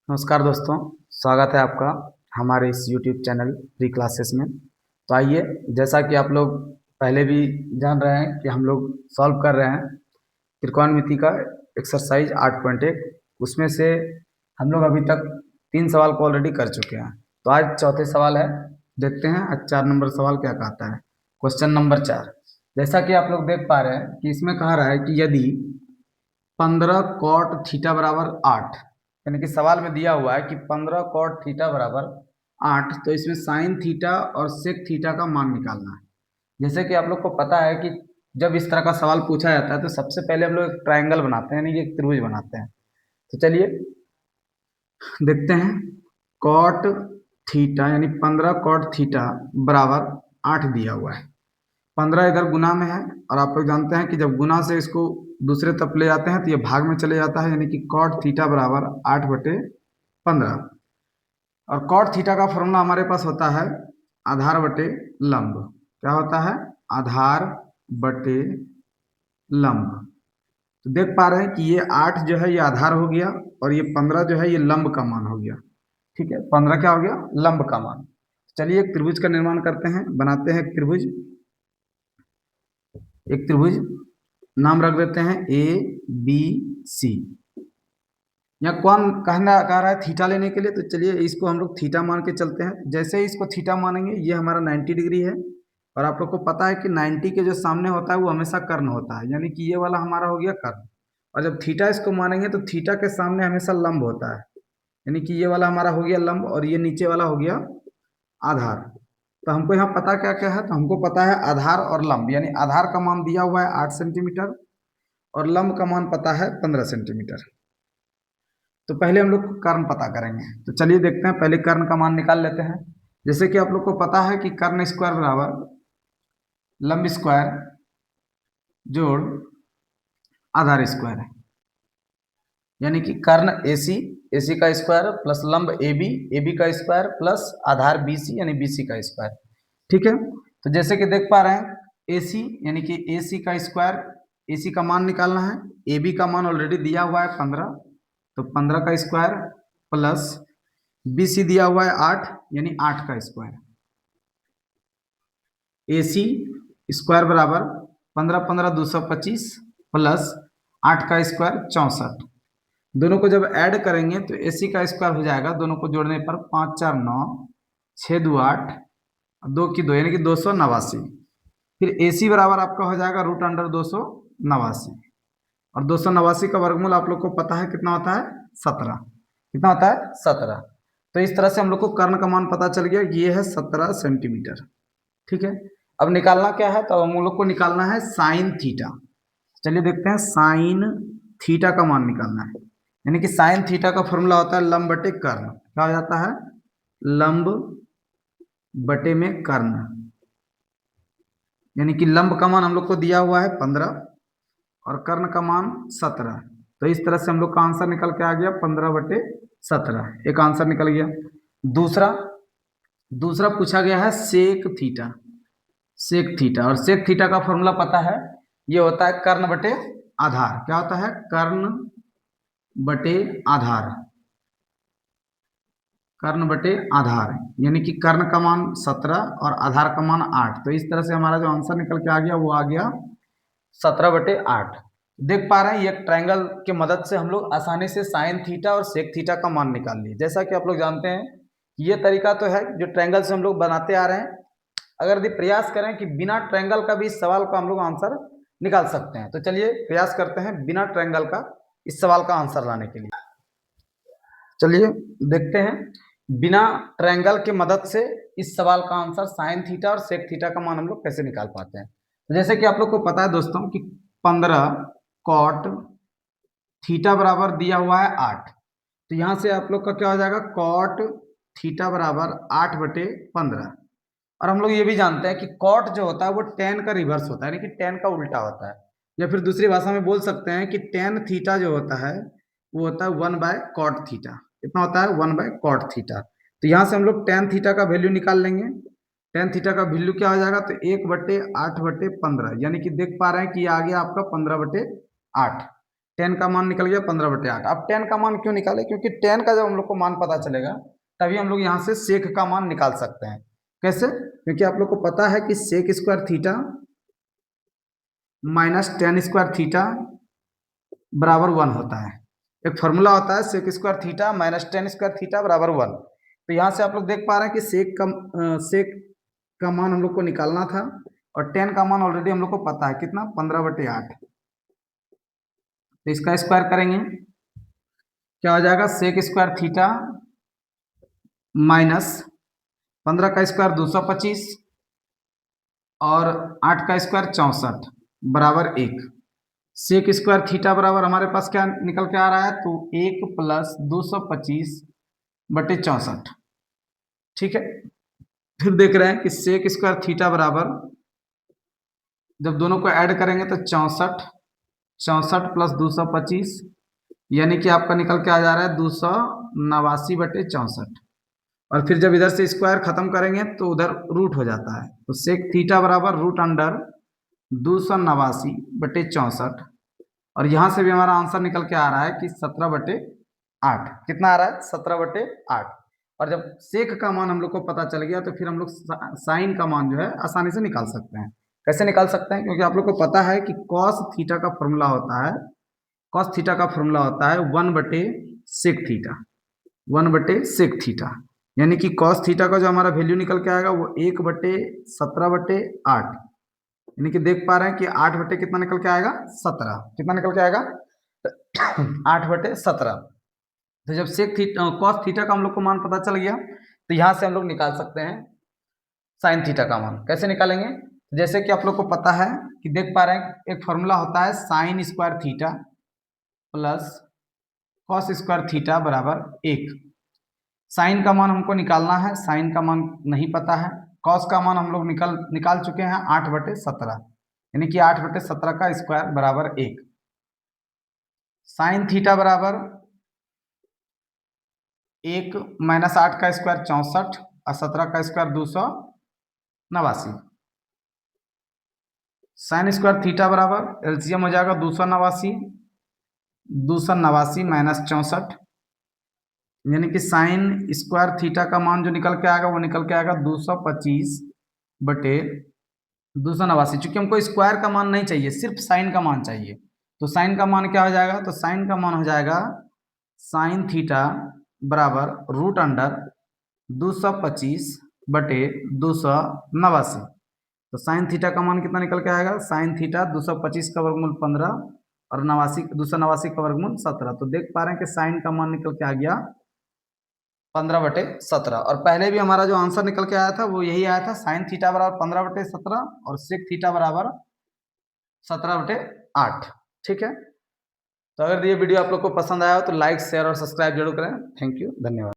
नमस्कार दोस्तों, स्वागत है आपका हमारे इस YouTube चैनल फ्री क्लासेस में। तो आइए, जैसा कि आप लोग पहले भी जान रहे हैं कि हम लोग सॉल्व कर रहे हैं त्रिकोणमिति का एक्सरसाइज 8.1। उसमें से हम लोग अभी तक 3 सवाल को ऑलरेडी कर चुके हैं। तो आज चौथे सवाल है, देखते हैं आज 4 नंबर सवाल क्या कहता है। क्वेश्चन नंबर 4, जैसा कि आप लोग देख पा रहे हैं कि इसमें कहा रहा है कि यदि 15 कॉट थीटा बराबर 8, यानी कि सवाल में दिया हुआ है कि 15 कॉट थीटा बराबर 8, तो इसमें साइन थीटा और सेक थीटा का मान निकालना है। जैसे कि आप लोग को पता है कि जब इस तरह का सवाल पूछा जाता है तो सबसे पहले हम लोग एक ट्रायंगल बनाते हैं, यानी कि एक त्रिभुज बनाते हैं। तो चलिए देखते हैं। कॉट थीटा यानी 15 कॉट थीटा बराबर 8 दिया हुआ है। 15 इधर गुना में है और आप लोग जानते हैं कि जब गुना से इसको दूसरे तरफ ले जाते हैं तो ये भाग में चले जाता है, यानी कि कॉट थीटा बराबर 8/15। और कॉट थीटा का फॉर्मूला हमारे पास होता है आधार बटे लंब। क्या होता है? आधार बटे लंब। तो देख पा रहे हैं कि ये 8 जो है ये आधार हो गया और ये 15 जो है ये लंब का मान हो गया। ठीक है, 15 क्या हो गया? लंब का मान। चलिए एक त्रिभुज का निर्माण करते हैं, बनाते हैं एक त्रिभुज। एक त्रिभुज नाम रख देते हैं ए बी सी। यहाँ कौन कहना कह रहा है थीटा लेने के लिए, तो चलिए इसको हम लोग थीटा मान के चलते हैं। जैसे ही इसको थीटा मानेंगे ये हमारा 90 डिग्री है और आप लोग को पता है कि 90 के जो सामने होता है वो हमेशा कर्ण होता है, यानी कि ये वाला हमारा हो गया कर्ण। और जब थीटा इसको मानेंगे तो थीटा के सामने हमेशा लंब होता है, यानी कि ये वाला हमारा हो गया लंब और ये नीचे वाला हो गया आधार। तो हमको यहाँ पता क्या क्या है, तो हमको पता है आधार और लंब, यानी आधार का मान दिया हुआ है 8 सेंटीमीटर और लंब का मान पता है 15 सेंटीमीटर। तो पहले हम लोग कर्ण पता करेंगे। तो चलिए देखते हैं, पहले कर्ण का मान निकाल लेते हैं। जैसे कि आप लोग को पता है कि कर्ण स्क्वायर बराबर लंब स्क्वायर जोड़ आधार स्क्वायर है, यानी कि कर्ण AC, AC का स्क्वायर प्लस लंब AB, AB का स्क्वायर प्लस आधार BC यानी BC का स्क्वायर। ठीक है, तो जैसे कि देख पा रहे हैं AC यानी कि AC का स्क्वायर, AC का मान निकालना है। AB का मान ऑलरेडी दिया हुआ है 15, तो 15 का स्क्वायर प्लस BC दिया हुआ है 8, यानी 8 का स्क्वायर। AC स्क्वायर बराबर 15 15 225 प्लस 8 का स्क्वायर 64। दोनों को जब ऐड करेंगे तो AC का स्क्वायर हो जाएगा, दोनों को जोड़ने पर 5 4 9, 6 2 8, 2 की 2 यानी कि 289। फिर AC बराबर आपका हो जाएगा √289 और 289 का वर्गमूल आप लोग को पता है कितना होता है? 17। कितना होता है? 17। तो इस तरह से हम लोग को कर्ण का मान पता चल गया, ये है 17 सेंटीमीटर। ठीक है, अब निकालना क्या है? तो हम लोग को निकालना है साइन थीटा। चलिए देखते हैं, साइन थीटा का मान निकालना है, यानी कि साइन थीटा का फॉर्मूला होता है लंब बटे कर्ण। क्या हो जाता है? लंब बटे में कर्ण, यानी कि लंब का मान हम लोग को दिया हुआ है 15 और कर्ण का मान 17। तो इस तरह से हम लोग का आंसर निकल के आ गया 15/17। एक आंसर निकल गया। दूसरा दूसरा पूछा गया है सेक थीटा। सेक थीटा, और सेक थीटा का फॉर्मूला पता है, ये होता है कर्ण बटे आधार। क्या होता है? कर्ण बटे आधार। कर्ण बटे आधार, यानी कि कर्ण का मान 17 और आधार का मान 8। तो इस तरह से हमारा जो आंसर निकल के आ गया वो आ गया 17/8। देख पा रहे हैं, ये ट्रायंगल के मदद से हम लोग आसानी से साइन थीटा और सेक थीटा का मान निकाल लिए। जैसा कि आप लोग जानते हैं, ये तरीका तो है जो ट्रायंगल से हम लोग बनाते आ रहे हैं। अगर यदि प्रयास करें कि बिना ट्रायंगल का भी इस सवाल का हम लोग आंसर निकाल सकते हैं, तो चलिए प्रयास करते हैं बिना ट्रायंगल का इस सवाल का आंसर लाने के लिए। चलिए देखते हैं, बिना ट्रायंगल के मदद से इस सवाल का आंसर साइन थीटा और सेक थीटा का मान हम लोग कैसे निकाल पाते हैं। तो जैसे कि आप लोग को पता है दोस्तों कि 15 कॉट थीटा बराबर दिया हुआ है 8, तो यहाँ से आप लोग का क्या हो जाएगा? कॉट थीटा बराबर 8/15। और हम लोग ये भी जानते हैं कि कॉट जो होता है वो टेन का रिवर्स होता है, यानी कि टेन का उल्टा होता है। या फिर दूसरी भाषा में बोल सकते हैं कि टेन थीटा जो होता है वो होता है 1/कॉट थीटा। कितना होता है? 1/कॉट थीटा। तो यहाँ से हम लोग टेन थीटा का वैल्यू निकाल लेंगे। टेन थीटा का वैल्यू क्या हो जाएगा? तो 1/8/15, यानी कि देख पा रहे हैं कि ये आ गया आपका 15/8। 10 का मान निकल गया 15/8। अब 10 का मान क्यों निकाले, क्योंकि 10 का जब हम लोग को मान पता चलेगा तभी हम लोग यहाँ से सेक का मान निकाल सकते हैं। कैसे? क्योंकि आप लोग को पता है कि sec square theta minus tan square theta बराबर 1 होता है। एक फॉर्मूला होता है sec square theta minus tan square theta बराबर 1। तो यहाँ से आप लोग देख पा रहे हैं कि सेक का मान हम लोग को निकालना था और 10 का मान ऑलरेडी हम लोग को पता है कितना, 15/8। तो इसका स्क्वायर करेंगे, क्या हो जाएगा, सेक स्क्वायर थीटा माइनस 15 का स्क्वायर 225 और 8 का स्क्वायर 64 बराबर 1। सेक स्क्वायर थीटा बराबर हमारे पास क्या निकल के आ रहा है, तो 1 प्लस 225/64। ठीक है, फिर देख रहे हैं कि सेक स्क्वायर थीटा बराबर जब दोनों को ऐड करेंगे तो 64, 64 प्लस 225 यानी कि आपका निकल के आ जा रहा है 289/64। और फिर जब इधर से स्क्वायर खत्म करेंगे तो उधर रूट हो जाता है, तो सेक थीटा बराबर रूट अंडर 289/64। और यहाँ से भी हमारा आंसर निकल के आ रहा है कि 17/8। कितना आ रहा है, 17/8। और जब सेक का मान हम लोग को पता चल गया तो फिर हम लोग साइन का मान जो है आसानी से निकाल सकते हैं। कैसे निकाल सकते हैं, क्योंकि आप लोग को पता है कि कॉस थीटा का फॉर्मूला होता है, कॉस थीटा का फॉर्मूला होता है 1/सेक थीटा, 1/सेक थीटा। यानी कि कॉस थीटा का जो हमारा वैल्यू निकल के आएगा वो 1/17/8। यानी कि देख पा रहे हैं कि 8 कितना निकल के आएगा, 17। कितना निकल के आएगा 8/17। तो जब सेक थीटा कॉस थीटा का हम लोग को मान पता चल गया तो यहाँ से हम लोग निकाल सकते हैं साइन थीटा का मान। कैसे निकालेंगे, जैसे कि आप लोग को पता है कि देख पा रहे हैं एक फॉर्मूला होता है sine square theta plus cos square theta बराबर 1। साइन का मान हमको निकालना है, साइन का मान नहीं पता है। कॉस का मान हम लोग निकाल चुके हैं 8/17, यानी कि 8/17 का स्क्वायर बराबर 1। साइन थीटा बराबर 1 माइनस 8 का स्क्वायर 64 और 17 का स्क्वायर 289। साइन स्क्वायर थीटा बराबर एलसीएम हो जाएगा 289, 289 माइनस 64, यानी कि साइन स्क्वायर थीटा का मान जो निकल के आएगा वो निकल के आएगा 225/289। चूंकि हमको स्क्वायर का मान नहीं चाहिए, सिर्फ साइन का मान चाहिए, तो साइन का मान क्या हो जाएगा, तो साइन का मान हो जाएगा साइन थीटा बराबर रूट अंडर 225/289। तो साइन थीटा का मान कितना निकल के आएगा, साइन थीटा 225 का वर्गमूल 15 और 289 का वर्गमूल 17। तो देख पा रहे हैं कि साइन का मान निकल के आ गया 15/17। और पहले भी हमारा जो आंसर निकल के आया था वो यही आया था, साइन थीटा बराबर 15/17 और सेक थीटा बराबर 17/8। ठीक है, तो अगर ये वीडियो आप लोग को पसंद आया हो तो लाइक शेयर और सब्सक्राइब जरूर करें। थैंक यू, धन्यवाद।